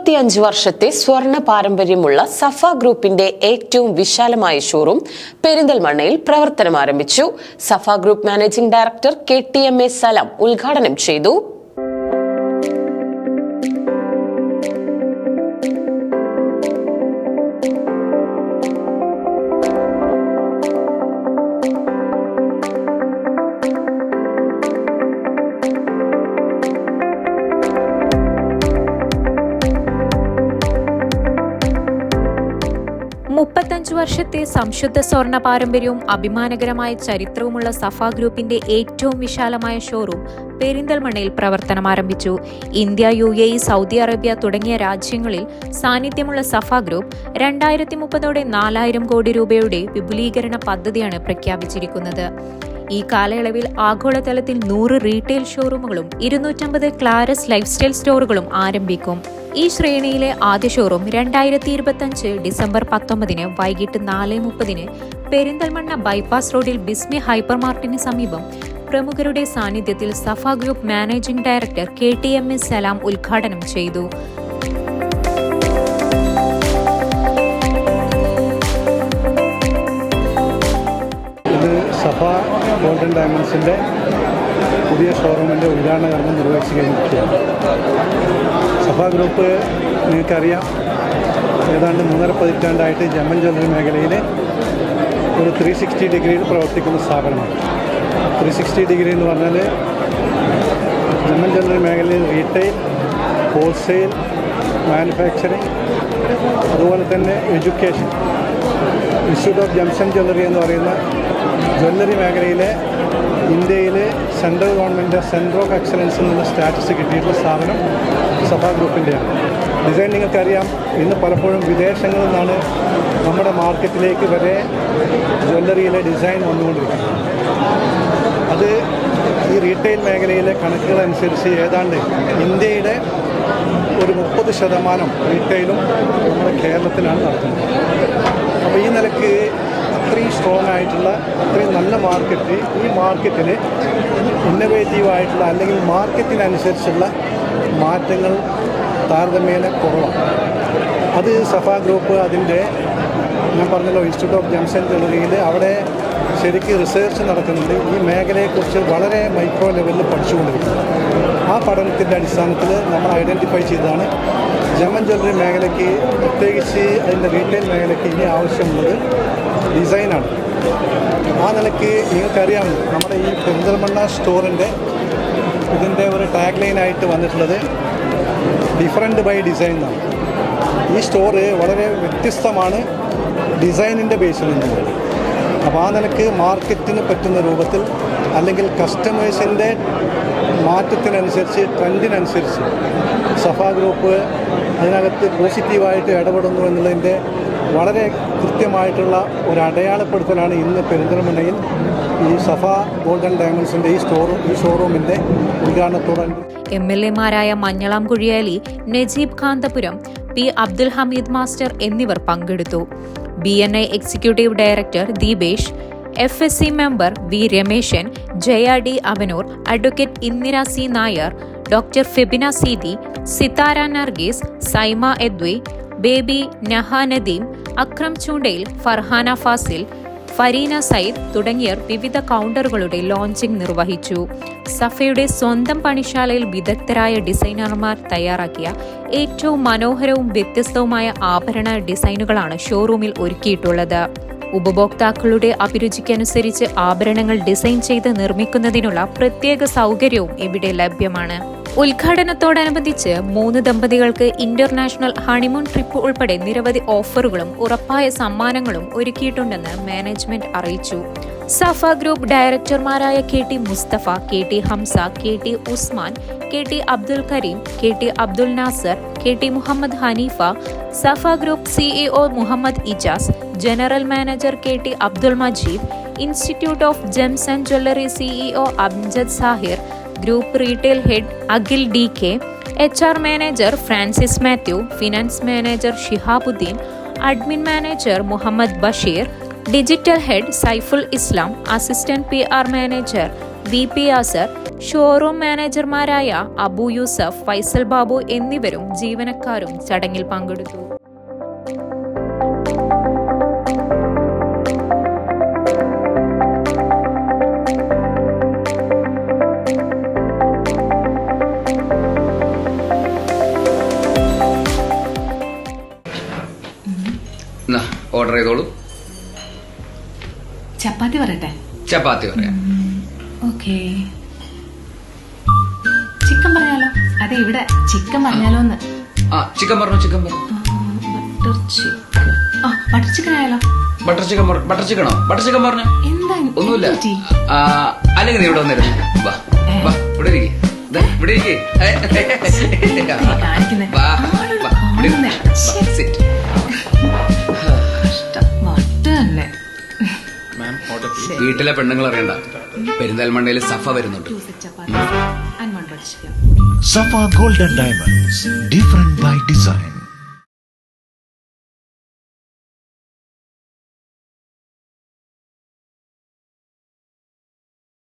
മുപ്പത്തിയഞ്ച് വർഷത്തെ സ്വർണ്ണ പാരമ്പര്യമുള്ള സഫ ഗ്രൂപ്പിന്റെ ഏറ്റവും വിശാലമായ ഷോറൂം പെരിന്തൽമണ്ണയിൽ പ്രവർത്തനം ആരംഭിച്ചു. സഫ ഗ്രൂപ്പ് മാനേജിംഗ് ഡയറക്ടർ KTMA സലാം ഉദ്ഘാടനം ചെയ്തു. മുപ്പത്തഞ്ച് വർഷത്തെ സംശുദ്ധ സ്വർണ്ണ പാരമ്പര്യവും അഭിമാനകരമായ ചരിത്രവുമുള്ള സഫ ഗ്രൂപ്പിന്റെ ഏറ്റവും വിശാലമായ ഷോറൂം പെരിന്തൽമണ്ണയിൽ പ്രവർത്തനം ആരംഭിച്ചു. ഇന്ത്യ, UAE, സൗദി അറേബ്യ തുടങ്ങിയ രാജ്യങ്ങളിൽ സാന്നിധ്യമുള്ള സഫ ഗ്രൂപ്പ് 2030 4,000 കോടി രൂപയുടെ വിപുലീകരണ പദ്ധതിയാണ് പ്രഖ്യാപിച്ചിരിക്കുന്നത്. ഈ കാലയളവിൽ ആഗോളതലത്തിൽ 100 റീറ്റെയിൽ ഷോറൂമുകളും 250 ക്ലാരസ് ലൈഫ് സ്റ്റൈൽ സ്റ്റോറുകളും ആരംഭിക്കും. ഈ ശ്രേണിയിലെ ആദ്യ ഷോറൂം 2025 ഡിസംബർ 19 വൈകിട്ട് 4:30 പെരിന്തൽമണ്ണ ബൈപ്പാസ് റോഡിൽ ബിസ്മി ഹൈപ്പർ മാർട്ടിന് സമീപം പ്രമുഖരുടെ സാന്നിധ്യത്തിൽ സഫ ഗ്രൂപ്പ് മാനേജിംഗ് ഡയറക്ടർ KTMA സലാം ഉദ്ഘാടനം ചെയ്തു. സഫ ഗോൾഡൻ ഡയമണ്ട്സിൻ്റെ പുതിയ ഷോറൂമിൻ്റെ ഉദ്ഘാടന കർമ്മം നിർവഹിച്ചു കഴിഞ്ഞിരിക്കുകയാണ്. സഫ ഗ്രൂപ്പ് നിങ്ങൾക്കറിയാം, ഏതാണ്ട് 3.5 പതിറ്റാണ്ടായിട്ട് ജമൻ ജ്വല്ലറി മേഖലയിൽ ഒരു 360 ഡിഗ്രിയിൽ പ്രവർത്തിക്കുന്ന സ്ഥാപനമാണ്. 360 ഡിഗ്രി എന്ന് പറഞ്ഞാൽ ജമൻ ജ്വല്ലറി മേഖലയിൽ റീറ്റെയിൽ, ഹോൾസെയിൽ, മാനുഫാക്ചറിങ്, അതുപോലെ തന്നെ എഡ്യൂക്കേഷൻ. ഇൻസ്റ്റിറ്റ്യൂട്ട് ഓഫ് ജംഷൻ ജ്വല്ലറി എന്ന് പറയുന്ന ജ്വല്ലറി മേഖലയിലെ ഇന്ത്യയിലെ central government centre of excellence എന്നുള്ള സ്റ്റാറ്റസ് കിട്ടിയിട്ടുള്ള സ്ഥാപനം സഫ ഗ്രൂപ്പിൻ്റെയാണ്. ഡിസൈൻ നിങ്ങൾക്കറിയാം, ഇന്ന് പലപ്പോഴും വിദേശങ്ങളിൽ നിന്നാണ് നമ്മുടെ മാർക്കറ്റിലേക്ക് വരെ ജ്വല്ലറിയിലെ ഡിസൈൻ വന്നുകൊണ്ടിരിക്കുന്നത്. അത് ഈ റീറ്റെയിൽ മേഖലയിലെ കണക്കുകളനുസരിച്ച് ഏതാണ്ട് ഇന്ത്യയുടെ ഒരു 30% റീറ്റെയിലും നമ്മുടെ കേരളത്തിലാണ് നടത്തുന്നത്. അപ്പോൾ ഈ നിലയ്ക്ക് അത്രയും സ്ട്രോങ് ആയിട്ടുള്ള, അത്രയും നല്ല മാർക്കറ്റ്, ഈ മാർക്കറ്റിന് ഇന്നൊവേറ്റീവായിട്ടുള്ള അല്ലെങ്കിൽ മാർക്കറ്റിനനുസരിച്ചുള്ള മാറ്റങ്ങൾ താരതമ്യേന കുറവാണ്. അത് സഫ ഗ്രൂപ്പ് അതിൻ്റെ, ഞാൻ പറഞ്ഞല്ലോ, ഇൻസ്റ്റിറ്റ്യൂട്ട് ഓഫ് ജംഷൻ ജ്വല്ലറിയിൽ അവിടെ ശരിക്കും റിസർച്ച് നടക്കുന്നുണ്ട്. ഈ മേഖലയെക്കുറിച്ച് വളരെ മൈക്രോ ലെവലിൽ പഠിച്ചുകൊണ്ടിരിക്കുന്നു. ആ പഠനത്തിൻ്റെ അടിസ്ഥാനത്തിൽ നമ്മൾ ഐഡൻറ്റിഫൈ ചെയ്തതാണ് ജമൻ ജ്വല്ലറി മേഖലയ്ക്ക്, പ്രത്യേകിച്ച് അതിൻ്റെ റീറ്റെയിൽ മേഖലയ്ക്ക് ഇനി ആവശ്യമുള്ളത് ഡിസൈനാണ്. ആ നിലയ്ക്ക് നിങ്ങൾക്കറിയാം, നമ്മുടെ ഈ പെരിന്തൽമണ്ണ സ്റ്റോറിൻ്റെ ഇതിൻ്റെ ഒരു ടാഗ് ലൈനായിട്ട് വന്നിട്ടുള്ളത് ഡിഫറൻറ്റ് ബൈ ഡിസൈൻ എന്നാണ്. ഈ സ്റ്റോറ് വളരെ വ്യത്യസ്തമാണ് ഡിസൈനിൻ്റെ ബേസിൽ നിന്നത്. അപ്പോൾ ആ നിലയ്ക്ക് മാർക്കറ്റിന് പറ്റുന്ന രൂപത്തിൽ അല്ലെങ്കിൽ കസ്റ്റമേഴ്സിൻ്റെ മാറ്റത്തിനനുസരിച്ച്, ട്രെൻഡിനനുസരിച്ച് സഫ ഗ്രൂപ്പ് അതിനകത്ത് പോസിറ്റീവായിട്ട് ഇടപെടുന്നു എന്നുള്ളതിൻ്റെ വളരെ കൃത്യമായിട്ടുള്ള ഒരു അടയാളപ്പെടുത്തലാണ് ഇന്ന് പെരിന്തൽമണ്ണയിൽ ഈ സഫ ഗോൾഡൻ ഡയമണ്ട്സിൻ്റെ ഈ ഷോറൂമിൻ്റെ ഉദ്ഘാടനത്തോടെ MLA-മാരായ മഞ്ഞളാം കുഴിയാലി, നജീബ് കാന്തപുരം, P. അബ്ദുൽ ഹമീദ് മാസ്റ്റർ എന്നിവർ പങ്കെടുത്തു. BNI executive director Deepesh, FSC member V. Rameshan, Jaya D. Avanoor, advocate Indira C. Nair, doctor Febina Seethi, Sithara Nargis, Saima Edvi, Baby Naha Nadeem, Akram Choondayil, Farhana Fazil, Farina Sayyid തുടങ്ങിയവർ വിവിധ കൗണ്ടറുകളുടെ ലോഞ്ചിംഗ് നിർവഹിച്ചു. സഫയുടെ സ്വന്തം പണിശാലയിൽ വിദഗ്ധരായ ഡിസൈനർമാർ തയ്യാറാക്കിയ ഏറ്റവും മനോഹരവും വ്യത്യസ്തവുമായ ആഭരണ ഡിസൈനുകളാണ് ഷോറൂമിൽ ഒരുക്കിയിട്ടുള്ളത്. ഉപഭോക്താക്കളുടെ അഭിരുചിക്കനുസരിച്ച് ആഭരണങ്ങൾ ഡിസൈൻ ചെയ്ത് നിർമ്മിക്കുന്നതിനുള്ള പ്രത്യേക സൗകര്യവും ഇവിടെ ലഭ്യമാണ്. ഉദ്ഘാടനത്തോടനുബന്ധിച്ച് 3 ദമ്പതികൾക്ക് ഇന്റർനാഷണൽ ഹണിമൂൺ ട്രിപ്പ് ഉൾപ്പെടെ നിരവധി ഓഫറുകളും ഉറപ്പായ സമ്മാനങ്ങളും ഒരുക്കിയിട്ടുണ്ടെന്ന് മാനേജ്മെന്റ് അറിയിച്ചു. സഫ ഗ്രൂപ്പ് ഡയറക്ടർമാരായ KT Musthafa, KT Hamsa, KT Usman, KT Abdul Kareem, KT Abdul Nasar, KT Muhammad Haneefa, Safa group CEO Muhammad Ijas, general manager KT Abdul Majeed, institute of gems and jewellery CEO Amjad Sahir, group retail head Akhil DK, HR manager Francis Mathew, finance manager Shihabuddin, admin manager Muhammad Basheer, digital head Saiful Islam, assistant PR manager VP Yasar, showroom മാനേജർമാരായ അബു യൂസഫ്, ഫൈസൽ ബാബു എന്നിവരും ജീവനക്കാരും ചടങ്ങിൽ പങ്കെടുത്തു. Order ചെയ്തോളൂ. ചപ്പാത്തി പറയട്ടെ? ചപ്പാത്തി പറയാം. Okay. Chicken പറഞ്ഞാലോ? അതെ, ഇവിടെ ചിക്കൻ പറഞ്ഞാലോ എന്ന്. ചിക്കൻ പറഞ്ഞു. Butter chicken. ബട്ടർ ചിക്കൻ ആയാലോ? ബട്ടർ ചിക്കനോ? ബട്ടർ ചിക്കൻ പറഞ്ഞു. എന്താ? ഒന്നുമില്ല. അല്ലെങ്കിൽ നീ ഇവിടെ വന്നിരുന്നു. ഇവിടെ ഇരിക്കേ. വീട്ടിലെ പെണ്ണുങ്ങൾ അറിയണ്ട, പെരിന്തൽമണ്ണയിൽ സഫ വരുന്നുണ്ട്. Safa Gold and Diamonds, different by design.